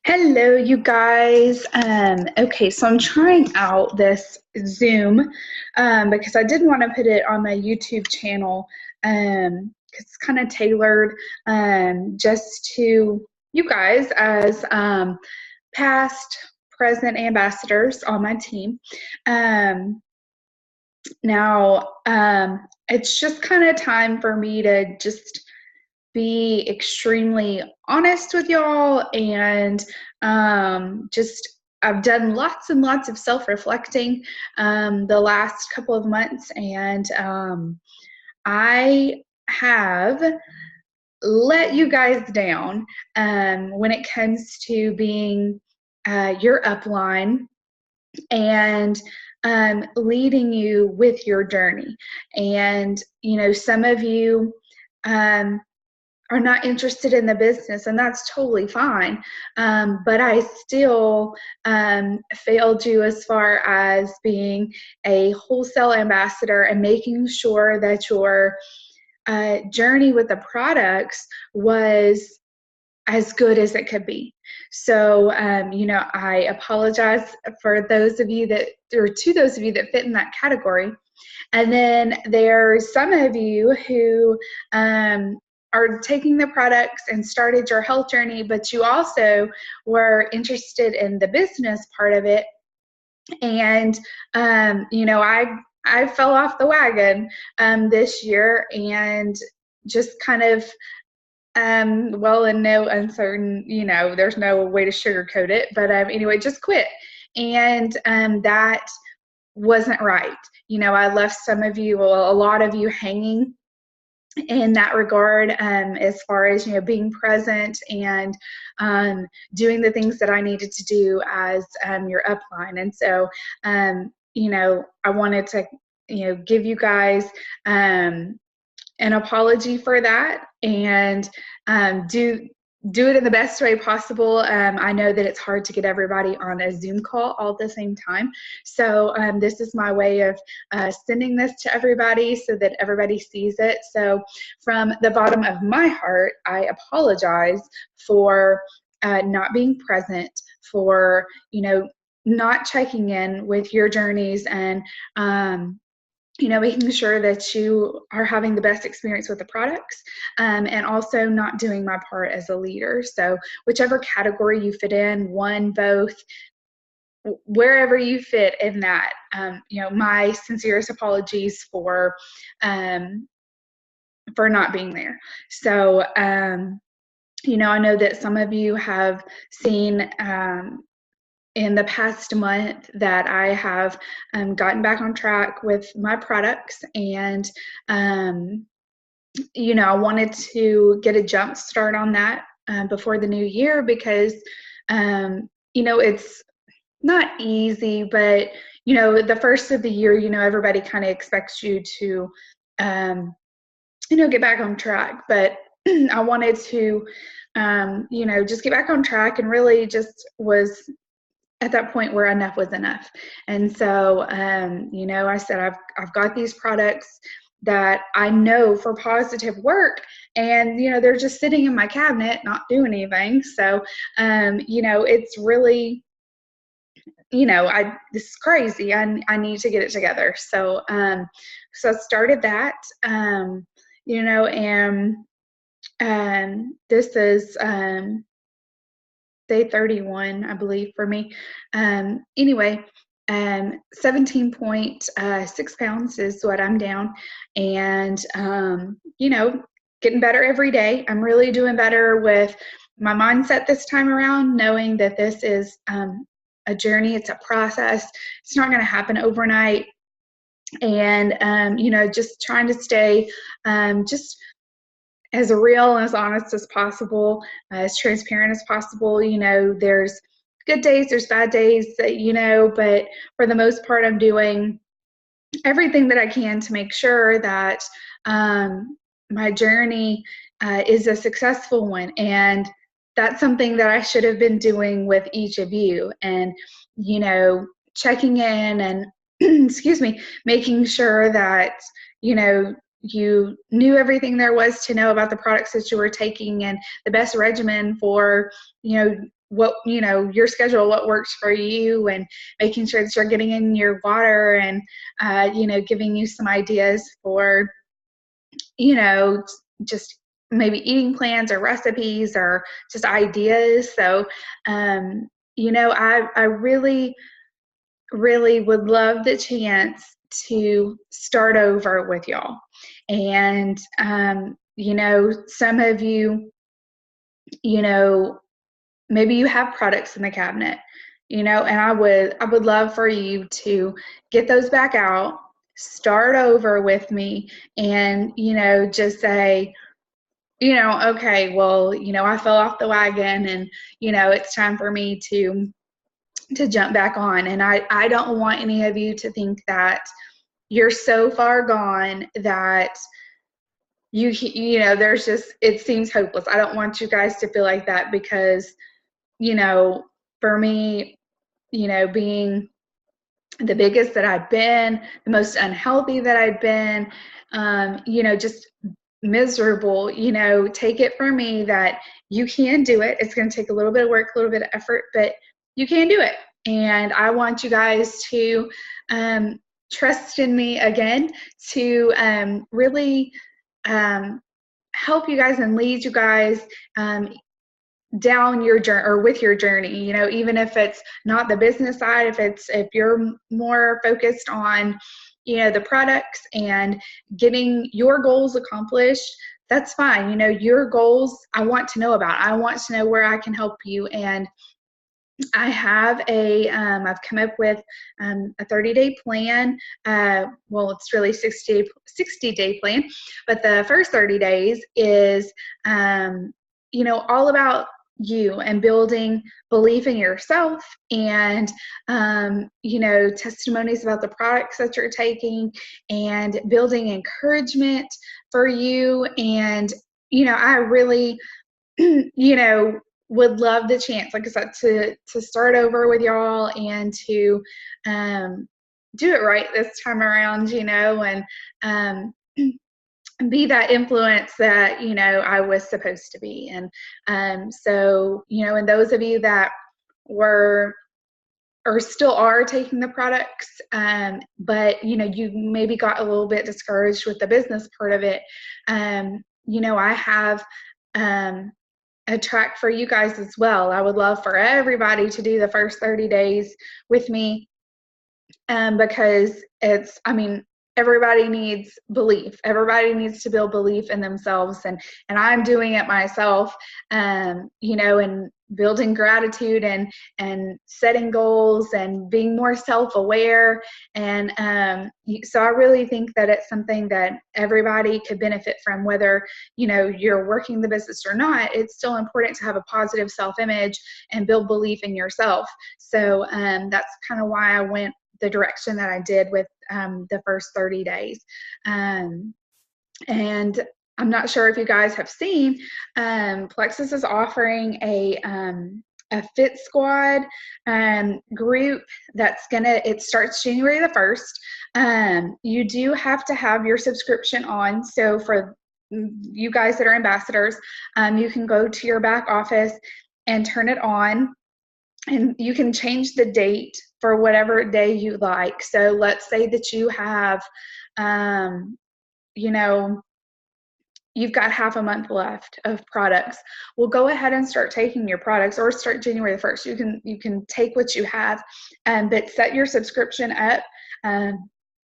Hello, you guys. Okay, so I'm trying out this Zoom because I did want to put it on my YouTube channel. 'Cause it's kind of tailored just to you guys as past, present ambassadors on my team. Um, now, it's just kind of time for me to just be extremely honest with y'all and just I've done lots and lots of self-reflecting the last couple of months, and I have let you guys down when it comes to being your upline and leading you with your journey. And some of you um, are not interested in the business, and that's totally fine. But I still failed you as far as being a wholesale ambassador and making sure that your journey with the products was as good as it could be. So, I apologize for those of you that, or to those of you that fit in that category. And then there's some of you who are taking the products and started your health journey, but you also were interested in the business part of it. And, I fell off the wagon this year and just kind of well, in no uncertain, there's no way to sugarcoat it, but anyway, just quit. And that wasn't right. I left some of you, well, a lot of you hanging in that regard, as far as, being present and doing the things that I needed to do as your upline. And so, I wanted to, give you guys an apology for that, and do it in the best way possible. I know that it's hard to get everybody on a Zoom call all at the same time. So this is my way of sending this to everybody so that everybody sees it. So from the bottom of my heart, I apologize for not being present, for, not checking in with your journeys, and making sure that you are having the best experience with the products, and also not doing my part as a leader. So whichever category you fit in, one, both, wherever you fit in that, my sincerest apologies for not being there. So, I know that some of you have seen in the past month that I have gotten back on track with my products, and I wanted to get a jump start on that before the new year, because it's not easy, but the first of the year, everybody kind of expects you to get back on track. But I wanted to just get back on track, and really just was at that point where enough was enough. And so, I said, I've got these products that I know for positive work, and, they're just sitting in my cabinet, not doing anything. So, it's really, this is crazy. I need to get it together. So, so I started that, and this is, day 31, I believe, for me. Anyway, 17.6 pounds is what I'm down, and getting better every day. I'm really doing better with my mindset this time around, knowing that this is a journey. It's a process. It's not going to happen overnight. And just trying to stay just as real and as honest as possible, as transparent as possible. There's good days, there's bad days, but for the most part, I'm doing everything that I can to make sure that my journey is a successful one. And that's something that I should have been doing with each of you, and, checking in and, excuse me, making sure that, you knew everything there was to know about the products that you were taking, and the best regimen for, what, your schedule, what works for you, and making sure that you're getting in your water, and, giving you some ideas for, just maybe eating plans or recipes or just ideas. So, I really, really would love the chance to start over with y'all. And, some of you, maybe you have products in the cabinet, and I would love for you to get those back out, start over with me, and, just say, okay, well, I fell off the wagon, and, it's time for me to jump back on. And I don't want any of you to think that you're so far gone that there's just, it seems hopeless. I don't want you guys to feel like that, because, for me, being the biggest that I've been, the most unhealthy that I've been, just miserable, take it from me that you can do it. It's going to take a little bit of work, a little bit of effort, but you can do it. And I want you guys to trust in me again, to really help you guys and lead you guys down your journey, or with your journey, even if it's not the business side, if you're more focused on, the products and getting your goals accomplished, that's fine. Your goals, I want to know about. I want to know where I can help you. And I have I've come up with a 30-day plan. Well, it's really 60-day plan, but the first 30 days is, all about you and building belief in yourself, and, testimonies about the products that you're taking, and building encouragement for you. And, I really, would love the chance, like I said, to start over with y'all, and to do it right this time around, and be that influence that, I was supposed to be. And so, and those of you that were or still are taking the products, but, you maybe got a little bit discouraged with the business part of it, I have a track for you guys as well. I would love for everybody to do the first 30 days with me, because everybody needs belief. Everybody needs to build belief in themselves, and I'm doing it myself, and building gratitude, and setting goals, and being more self-aware. And so I really think that it's something that everybody could benefit from, whether you're working the business or not. It's still important to have a positive self-image and build belief in yourself. So that's kind of why I went the direction that I did with the first 30 days. And I'm not sure if you guys have seen, Plexus is offering a Fit Squad group it starts January the 1st. You do have to have your subscription on. So for you guys that are ambassadors, you can go to your back office and turn it on, and you can change the date for whatever day you like. So let's say that you have, you've got half a month left of products. Well, go ahead and start taking your products, or start January the 1st. You can take what you have, but set your subscription up.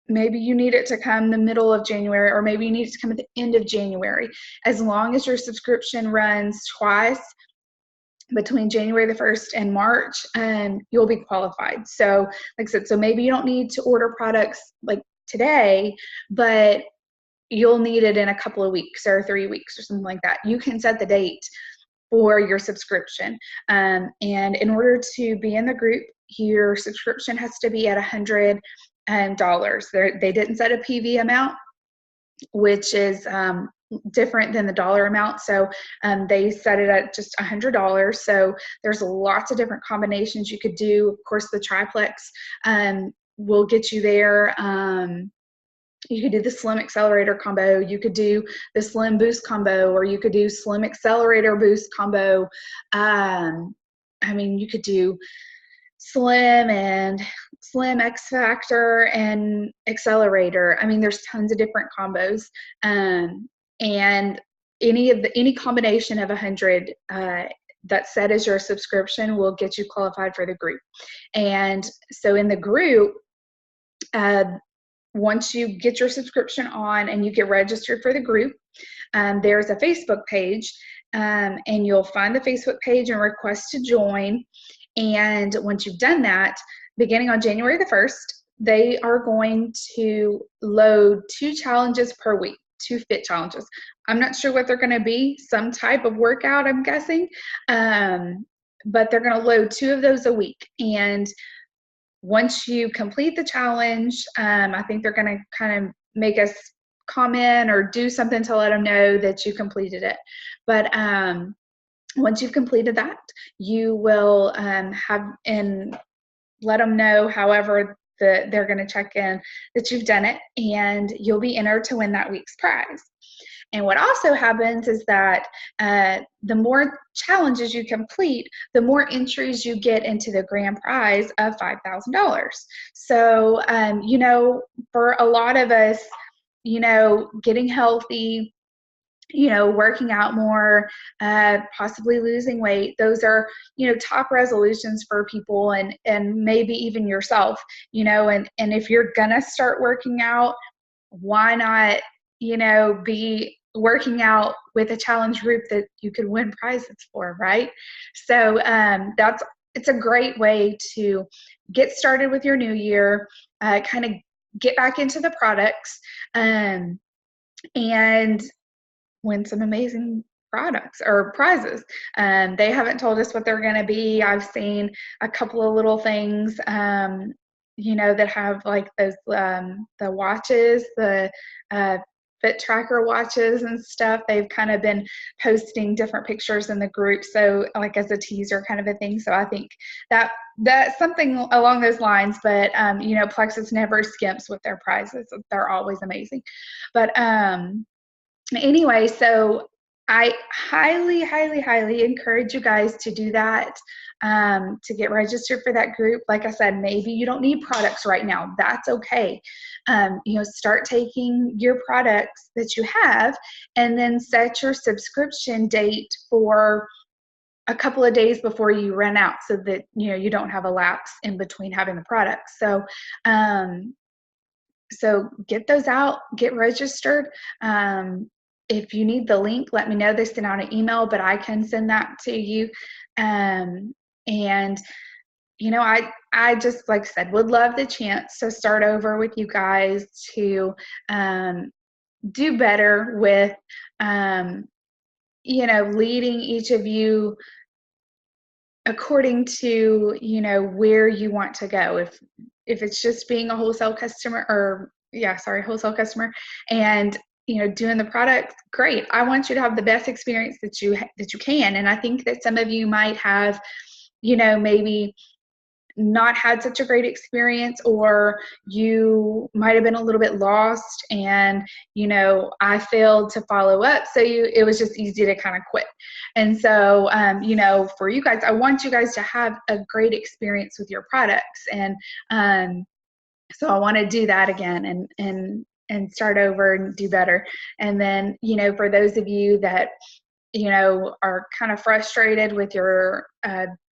Maybe you need it to come the middle of January, or maybe you need it to come at the end of January. As long as your subscription runs twice between January the 1st and March, you'll be qualified. So like I said, so maybe you don't need to order products like today, but you'll need it in a couple of weeks or 3 weeks or something like that. You can set the date for your subscription. And in order to be in the group, your subscription has to be at $100. They didn't set a PV amount, which is different than the dollar amount. So they set it at just $100. So there's lots of different combinations you could do. Of course, the triplex will get you there. You could do the Slim Accelerator combo. You could do the Slim Boost combo, or you could do Slim Accelerator Boost combo. I mean, you could do Slim and Slim X Factor and Accelerator. I mean, there's tons of different combos, and any combination of 100 that's set as your subscription will get you qualified for the group. And so in the group, once you get your subscription on and you get registered for the group, there's a Facebook page, and you'll find the Facebook page and request to join. And once you've done that, beginning on January the 1st, they are going to load 2 challenges per week, 2 fit challenges. I'm not sure what they're going to be, some type of workout, I'm guessing, but they're going to load 2 of those a week. And once you complete the challenge, I think they're going to kind of make us comment or do something to let them know that you completed it. But once you've completed that, you will have and let them know, however, they're going to check in that you've done it, and you'll be entered to win that week's prize. And what also happens is that the more challenges you complete, the more entries you get into the grand prize of $5,000. So, you know, for a lot of us, you know, getting healthy, you know, working out more, possibly losing weight, those are, you know, top resolutions for people, and maybe even yourself, you know, and if you're gonna start working out, why not, you know, be working out with a challenge group that you could win prizes for, right? So it's a great way to get started with your new year, kind of get back into the products, and win some amazing products or prizes. They haven't told us what they're going to be. I've seen a couple of little things, you know, that have like those, the watches, the Fit Tracker watches and stuff. They've kind of been posting different pictures in the group. So like as a teaser kind of a thing. So I think that's something along those lines, but you know, Plexus never skimps with their prizes. They're always amazing. But anyway, so I highly, highly, highly encourage you guys to do that, to get registered for that group. Like I said, maybe you don't need products right now. That's okay. You know, start taking your products that you have and then set your subscription date for a couple of days before you run out, so that, you know, you don't have a lapse in between having the products. So, so get those out, get registered. If you need the link, let me know. They send out an email, but I can send that to you. And, you know, I just, like I said, would love the chance to start over with you guys to do better with, you know, leading each of you according to, you know, where you want to go. If it's just being a wholesale customer, or wholesale customer, and, you know, doing the product, great. I want you to have the best experience that you can. And I think that some of you might have, you know, maybe not had such a great experience, or you might have been a little bit lost, and, you know, I failed to follow up, so it was just easy to kind of quit. And so, you know, for you guys, I want you guys to have a great experience with your products, and so I want to do that again, and start over and do better. And then, you know, for those of you that, you know, are kind of frustrated with your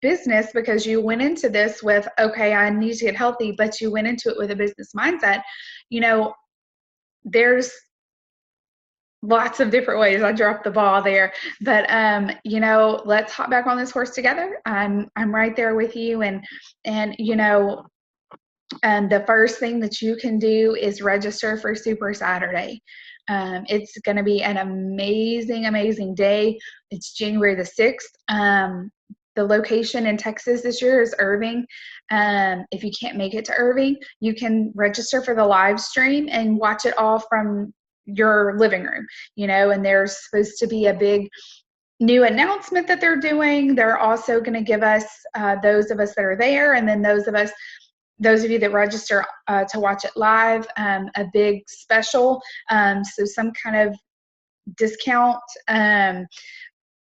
business because you went into this with, okay, I need to get healthy, but you went into it with a business mindset, you know, there's lots of different ways. I dropped the ball there, but you know, let's hop back on this horse together. I'm right there with you, and you know, and the first thing that you can do is register for Super Saturday. It's going to be an amazing, amazing day. It's January the 6th. The location in Texas this year is Irving. If you can't make it to Irving, you can register for the live stream and watch it all from your living room, you know, and there's supposed to be a big new announcement that they're doing. They're also going to give us, those of us that are there, and then those of you that register to watch it live, a big special, so some kind of discount.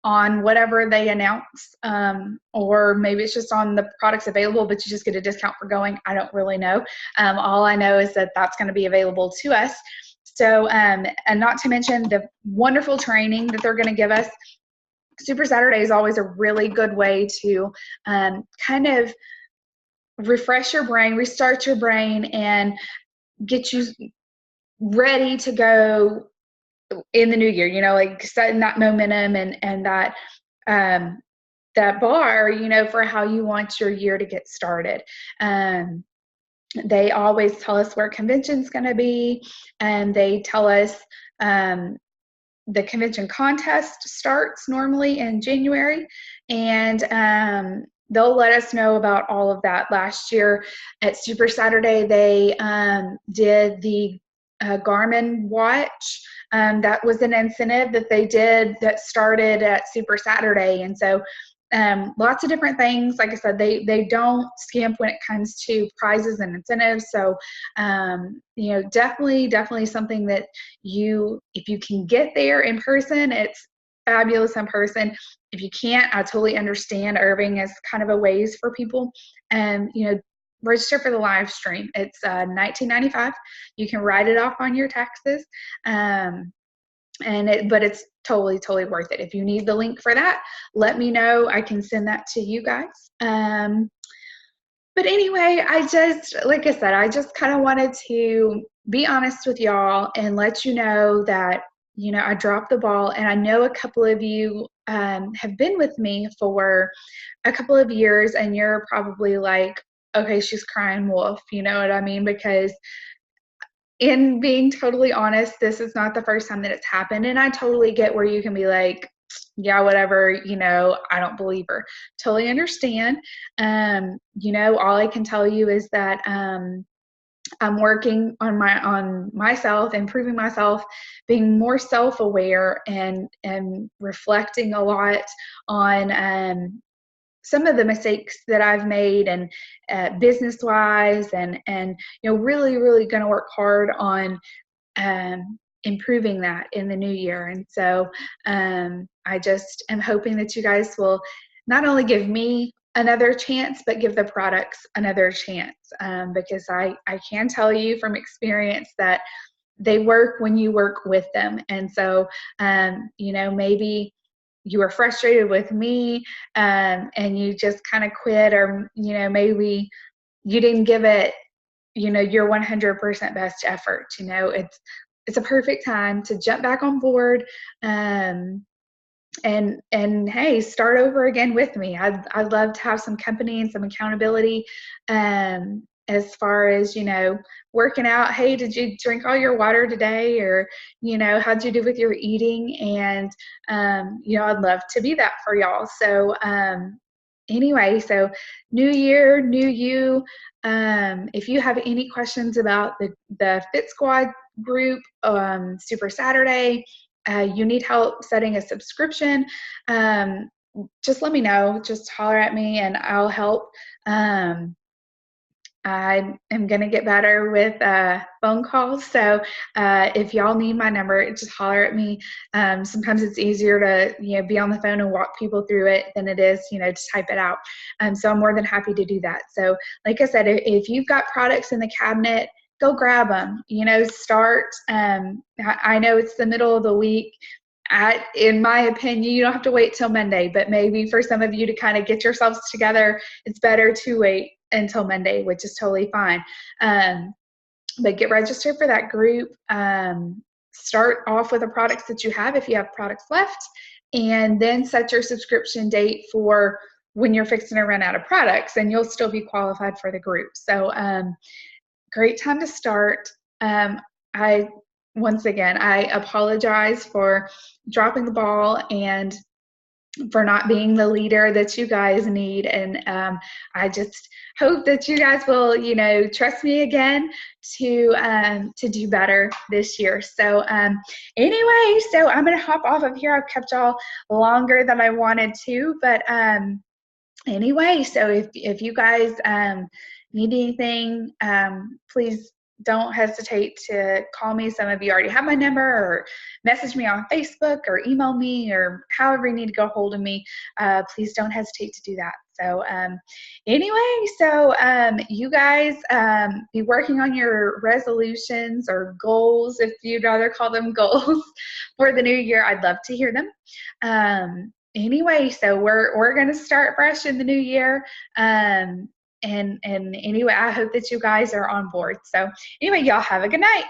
on whatever they announce, or maybe it's just on the products available, but you just get a discount for going. I don't really know. All I know is that that's going to be available to us. So, and not to mention the wonderful training that they're going to give us. Super Saturday is always a really good way to kind of refresh your brain, restart your brain, and get you ready to go in the new year, you know, like setting that momentum and that that bar, you know, for how you want your year to get started. They always tell us where convention's going to be, and they tell us the convention contest starts normally in January, and they'll let us know about all of that. Last year at Super Saturday, they did the Garmin watch. That was an incentive that they did that started at Super Saturday. And so lots of different things. Like I said, they don't skimp when it comes to prizes and incentives. So, you know, definitely something that if you can get there in person, it's fabulous in person. If you can't, I totally understand. Irving is kind of a ways for people. And, you know, register for the live stream. It's $19.95. You can write it off on your taxes. But it's totally worth it. If you need the link for that, let me know. I can send that to you guys. But anyway, like I said, I just kind of wanted to be honest with y'all and let you know that, you know, I dropped the ball, and I know a couple of you have been with me for a couple of years, and you're probably like, okay, she's crying wolf, you know what I mean? Because in being totally honest, this is not the first time that it's happened. And I totally get where you can be like, yeah, whatever, you know, I don't believe her. Totally understand. You know, all I can tell you is that I'm working on myself, improving myself, being more self-aware, and reflecting a lot on some of the mistakes that I've made, and business-wise, and you know, really going to work hard on improving that in the new year. And so I just am hoping that you guys will not only give me another chance, but give the products another chance, because I can tell you from experience that they work when you work with them. And so you know, maybe you were frustrated with me and you just kind of quit, or you know, maybe you didn't give it, you know, your 100% best effort. You know, it's a perfect time to jump back on board, and hey, start over again with me. I'd love to have some company and some accountability, as far as, you know, working out. Hey, did you drink all your water today? Or, you know, how'd you do with your eating? And you know, I'd love to be that for y'all. So anyway, so new year, new you. If you have any questions about the Fit Squad group, Super Saturday, you need help setting a subscription, just let me know. Just holler at me and I'll help. I am going to get better with phone calls. So if y'all need my number, just holler at me. Sometimes it's easier to, you know, be on the phone and walk people through it than it is, you know, to type it out. So I'm more than happy to do that. So like I said, if you've got products in the cabinet, go grab them. You know, start. I know it's the middle of the week. In my opinion, you don't have to wait till Monday, but maybe for some of you to kind of get yourselves together, it's better to wait until Monday, which is totally fine. But get registered for that group. Start off with the products that you have, if you have products left, and then set your subscription date for when you're fixing to run out of products, and you'll still be qualified for the group. So great time to start. Once again, I apologize for dropping the ball and for not being the leader that you guys need. And I just hope that you guys will, you know, trust me again to do better this year. So anyway, so I'm going to hop off of here. I've kept y'all longer than I wanted to, but anyway, so if you guys need anything, please don't hesitate to call me. Some of you already have my number, or message me on Facebook, or email me, or however you need to go hold of me. Please don't hesitate to do that. So anyway, so you guys be working on your resolutions or goals, if you'd rather call them goals, for the new year. I'd love to hear them. Anyway, so we're going to start fresh in the new year. And anyway, I hope that you guys are on board. So anyway, y'all have a good night.